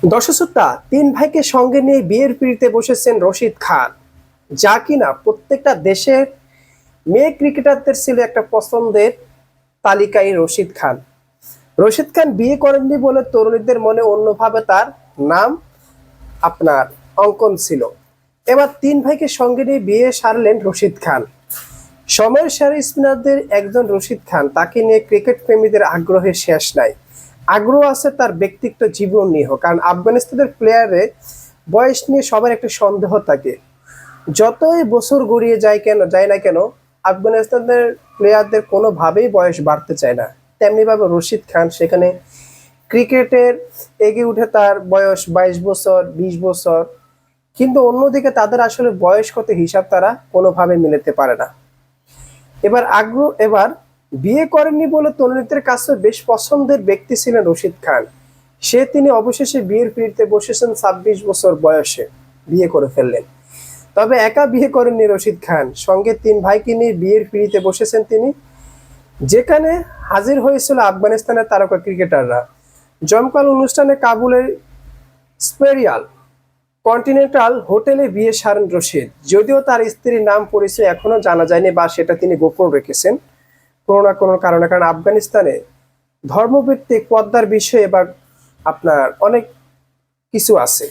দর্শক, তিন ভাইকে সঙ্গে নিয়ে বিয়ের পিঁড়িতে বসেছেন রশিদ খান, যা কিনা প্রত্যেকটা দেশের মেয়ে ক্রিকেটারদের ছিল একটা পছন্দের তালিকায়। রশিদ খান বিয়ে করেননি বলে তরুণীদের মনে অন্যভাবে তার নাম অঙ্কন ছিল। এবার তিন ভাইকে সঙ্গে নিয়ে বিয়ে সারলেন রশিদ খান। সময়ের সেরা স্পিনারদের একজন রশিদ খান, তাকে নিয়ে ক্রিকেট প্রেমীদের আগ্রহের শেষ নাই। আগ্রহ আছে তার ব্যক্তিত্ব জীবন নিয়েও, কারণ আফগানিস্তানের প্লেয়ারের বয়স নিয়ে সবার একটা সন্দেহ থাকে। যতই বছর গড়িয়ে যায় না কেন, আফগানিস্তানের প্লেয়ারদের কোনোভাবেই বয়স বাড়তে চায় না। তেমনিভাবে রশিদ খান সেখানে ক্রিকেটের এগিয়ে উঠে, তার বয়স 22 বছর, 20 বছর, কিন্তু অন্যদিকে তাদের আসলে বয়সগত হিসাব তারা কোনোভাবে মিলাতে পারে না। এবার বিয়ে করেননি বলে তরুণীদের কাছে বেশ পছন্দের ব্যক্তি ছিলেন রশিদ খান। তিনি অবশেষে বিয়ের পিঁড়িতে বসেছেন। 26 বছর বয়সে বিয়ে করে ফেললেন। তবে একা বিয়ে করেননি রশিদ খান, সঙ্গে তিন ভাইকে নিয়ে বিয়ের পিঁড়িতে বসেছেন তিনি, যেখানে হাজির হয়েছিল আফগানিস্তানের তারকা ক্রিকেটাররা। জমকালো অনুষ্ঠানে কাবুলের স্পেরিয়াল কন্টিনেন্টাল হোটেলে বিয়ে সারেন রশিদ। যদিও তার স্ত্রীর নাম পরিচয় এখনো জানা যায়নি, বা সেটা তিনি গোপন রেখেছেন কোনো না কোনো কারণে, কারণ আফগানিস্তানে ধর্মভিত্তিক পর্দার বিষয়ে বা অনেক কিছু আছে।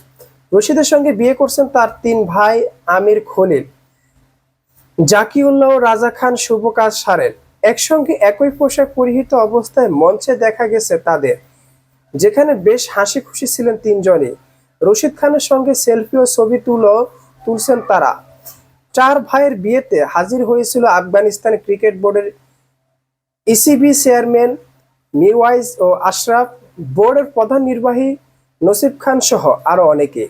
রশিদের সঙ্গে বিয়ে করছেন তার তিন ভাই আমির, খলিল, জাকিউল্লাহ ও রাজা খান। শুভ কাজ সারেন একসঙ্গে একই পোশাক পরিহিত অবস্থায় মঞ্চে দেখা গেছে তাদের, যেখানে বেশ হাসি খুশি ছিলেন তিনজনই। রশিদ খানের সঙ্গে সেলফি ও ছবি তুলছেন তারা। চার ভাইয়ের বিয়েতে হাজির হয়েছিল আফগানিস্তান ক্রিকেট বোর্ডের ইসিবি চেয়ারম্যান মিরওয়াইজ ও আশরাফ, বোর্ডের প্রধান নির্বাহী নসিব খান সহ আরো অনেকে।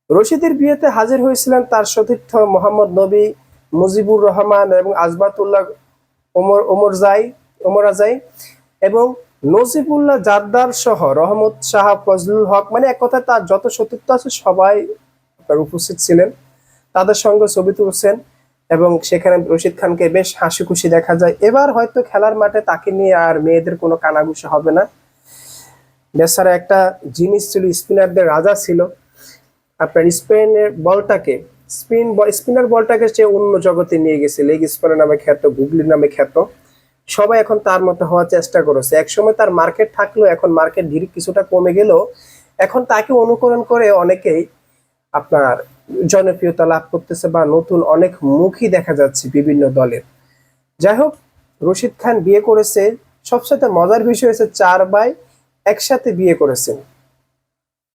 রশিদের বিয়েতে হাজির হয়েছিলেন তার সতীর্থ মোহাম্মদ নবী, মুজিবুর রহমান এবং আজবাতুল্লাহ ওমরাজাই এবং নজিবুল্লাহ জাদ্দার সহ রহমত শাহ, ফজলুল হক, মানে এক কথায় তার যত সতীর্থ আছে সবাই উপস্থিত ছিলেন। তাদের সঙ্গে ছবি তুলছেন এবং সেখানে রশিদ খানকে বেশ হাসি খুশি দেখা যায়। এবার হয়তো খেলার মাঠে তাকে নিয়ে আর মেয়েদের কোনো কানাঘুষা হবে না। বেচারা একটা জিনিস ছিল, স্পিনারদের রাজা ছিল। স্পিনার বলটাকে সে অন্য জগতে নিয়ে গেছে, লেগ স্পিনার নামে খ্যাত, গুগলি নামে খ্যাত। সবাই এখন তার মতো হওয়ার চেষ্টা করেছে। একসময় তার মার্কেট থাকলেও এখন মার্কেট ধীরে কিছুটা কমে গেলেও এখন তাকে অনুকরণ করে অনেকেই জনপ্রিয়তা লাভ করতেছে, বা নতুন অনেক মুখই দেখা যাচ্ছে বিভিন্ন দলের। যাই হোক, রশিদ খান বিয়ে করেছে। সবচেয়ে মজার বিষয় হচ্ছে চার ভাই একসাথে বিয়ে করেছেন।